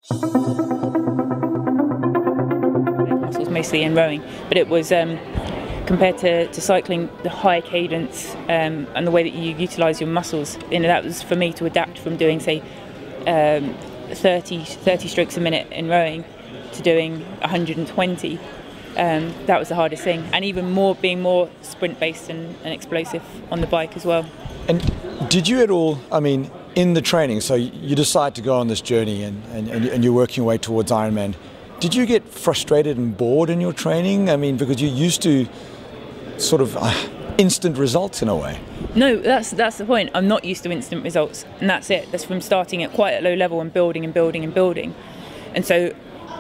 Muscles mostly in rowing, but it was compared to cycling, the high cadence and the way that you utilise your muscles. That was for me to adapt from doing, say, 30 strokes a minute in rowing to doing 120. That was the hardest thing, and even more being more sprint based and explosive on the bike as well. And did you at all, I mean, in the training, so you decide to go on this journey and you're working your way towards Ironman, did you get frustrated and bored in your training? I mean, because you're used to sort of instant results in a way. No, that's the point. I'm not used to instant results, and that's it. That's from starting at quite a low level and building and building and building. And so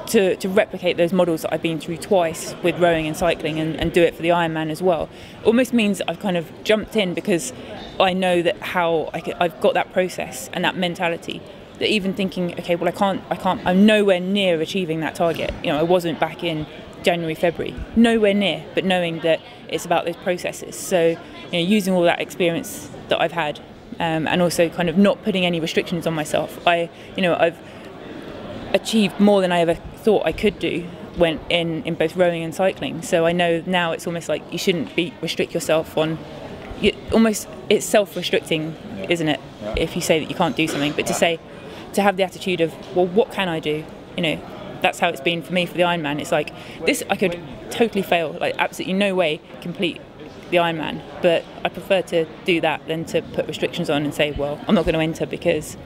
to replicate those models that I've been through twice with rowing and cycling and do it for the Ironman as well, almost means I've kind of jumped in because I know that I've got that process and that mentality, that even thinking, okay, well, I'm nowhere near achieving that target. I wasn't back in January, February, nowhere near, but knowing that it's about those processes. So, using all that experience that I've had, and also kind of not putting any restrictions on myself. I've achieved more than I ever thought I could do when in both rowing and cycling. So I know now it's almost like you shouldn't restrict yourself on. It's self-restricting, isn't it? Yeah. If you say that you can't do something, but to have the attitude of, well, what can I do? That's how it's been for me for the Ironman. It's like this, I could totally fail, like absolutely no way complete the Ironman. But I prefer to do that than to put restrictions on and say, well, I'm not going to enter because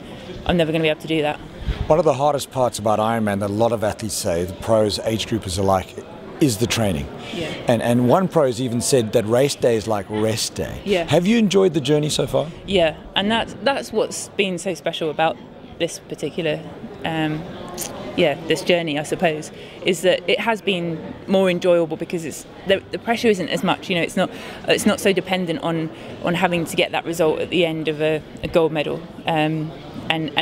I'm never going to be able to do that. One of the hardest parts about Ironman that a lot of athletes say, the pros, age groupers alike, is the training. Yeah. And one pro's even said that race day is like rest day. Yeah. Have you enjoyed the journey so far? Yeah, and that's what's been so special about this particular this journey, I suppose, is that it has been more enjoyable because the pressure isn't as much. It's not so dependent on having to get that result at the end of a gold medal, and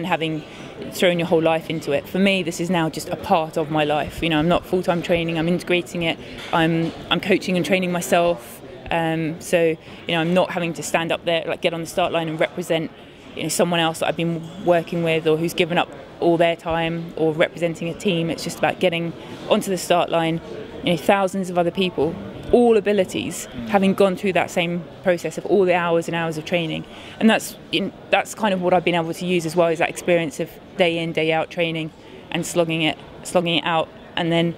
having thrown your whole life into it. For me, this is now just a part of my life. I'm not full-time training. I'm integrating it. I'm coaching and training myself. So I'm not having to stand up there, like get on the start line and represent someone else that I've been working with or who's given up all their time, or representing a team. It's just about getting onto the start line, thousands of other people, all abilities, having gone through that same process of all the hours and hours of training. And that's kind of what I've been able to use as well, is that experience of day in, day out training and slogging it out. And then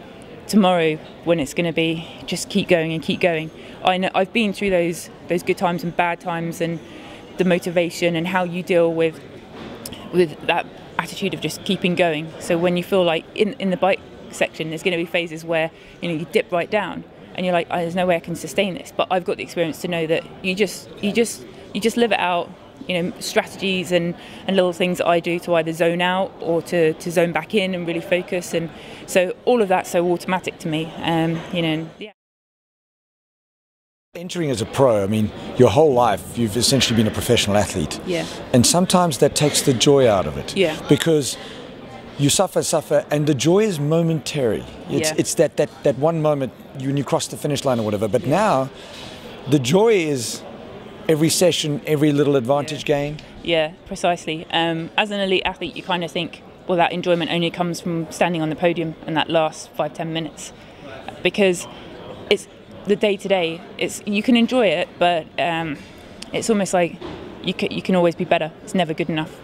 tomorrow, when it's going to be just keep going and keep going. I know I've been through those good times and bad times, and the motivation and how you deal with that attitude of just keeping going. So when you feel like in the bike section, there's going to be phases where you dip right down and you're like, oh, there's no way I can sustain this. But I've got the experience to know that you just live it out. Strategies and little things that I do to either zone out or to zone back in and really focus. And so all of that's so automatic to me. Yeah. Entering as a pro, I mean, your whole life you've essentially been a professional athlete. Yeah. And sometimes that takes the joy out of it. Yeah. Because you suffer, and the joy is momentary. It's that one moment when you cross the finish line or whatever. But now, the joy is every session, every little advantage gain. Yeah, precisely. As an elite athlete, you kind of think, well, that enjoyment only comes from standing on the podium and that last 5-10 minutes, because it's the day-to-day. You can enjoy it, but it's almost like you can always be better. It's never good enough.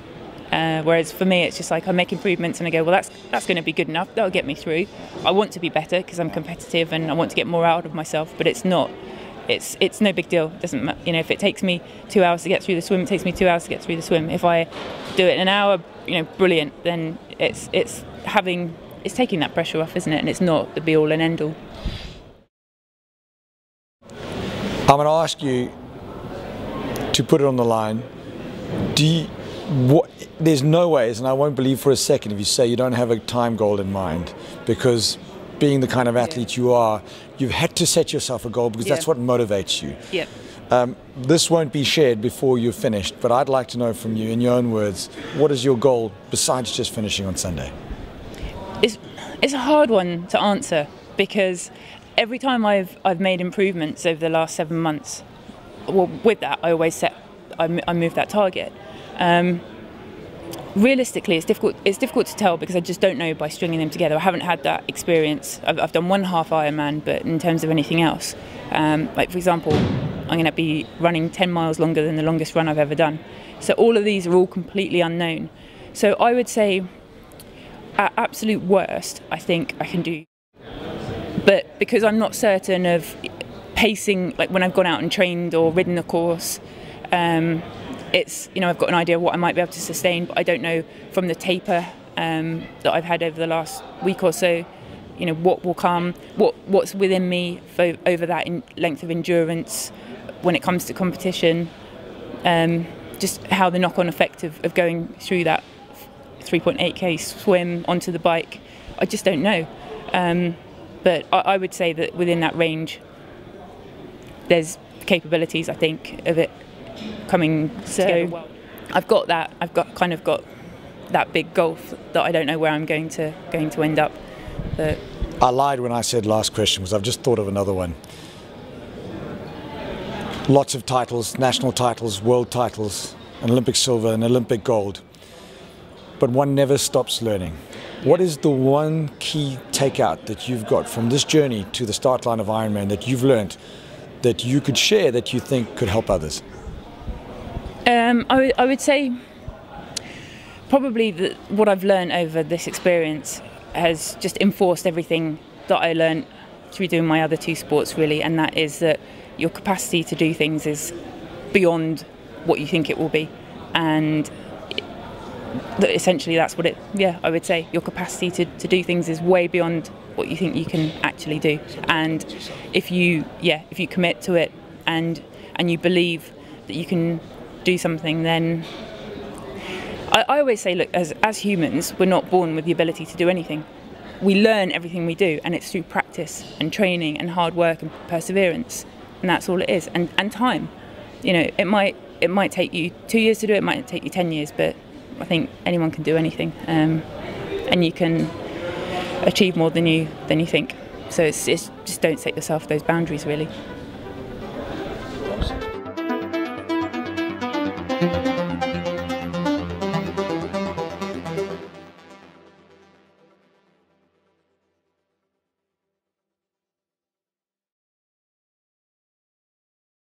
Whereas for me, it's just like I make improvements and I go, well, that's going to be good enough. That'll get me through. I want to be better because I'm competitive and I want to get more out of myself. But it's not. It's no big deal. It doesn't matter. If it takes me 2 hours to get through the swim, it takes me 2 hours to get through the swim. If I do it in an hour, brilliant. Then it's taking that pressure off, isn't it? And it's not the be-all and end-all. I'm going to ask you to put it on the line. There's no ways, and I won't believe for a second if you say you don't have a time goal in mind, because being the kind of athlete you are, you've had to set yourself a goal because that's what motivates you. Yep. This won't be shared before you're finished, but I'd like to know from you, in your own words, what is your goal besides just finishing on Sunday? It's a hard one to answer, because every time I've made improvements over the last 7 months, well, with that I always I move that target. Realistically, it's difficult. It's difficult to tell because I just don't know by stringing them together. I haven't had that experience. I've done one half Ironman, but in terms of anything else, like for example, I'm going to be running 10 miles longer than the longest run I've ever done. So all of these are all completely unknown. So I would say, at absolute worst, I think I can do. But because I'm not certain of pacing, like when I've gone out and trained or ridden a course. It's, I've got an idea of what I might be able to sustain, but I don't know from the taper that I've had over the last week or so, what will come, what's within me over that length of endurance when it comes to competition, just how the knock-on effect of going through that 3.8k swim onto the bike, I just don't know. But I would say that within that range, there's capabilities, I think, of it coming. So I've got that. I've got that big gulf that I don't know where I'm going to end up. But I lied when I said last question because I've just thought of another one. Lots of titles, national titles, world titles, an Olympic silver, an Olympic gold. But one never stops learning. What is the one key takeout that you've got from this journey to the start line of Ironman that you've learned that you could share that you think could help others? I would say probably that what I've learned over this experience has just enforced everything that I learned through doing my other two sports, really, and that is that your capacity to do things is beyond what you think it will be, and essentially that's what I would say your capacity to do things is way beyond what you think you can actually do. And if you commit to it and you believe that you can do something, then I always say, look, as humans, we're not born with the ability to do anything. We learn everything we do, and it's through practice and training and hard work and perseverance, and that's all it is. And time, it might take you 2 years to do it, it might take you 10 years, but I think anyone can do anything, and you can achieve more than you think. So it's just don't set yourself those boundaries, really.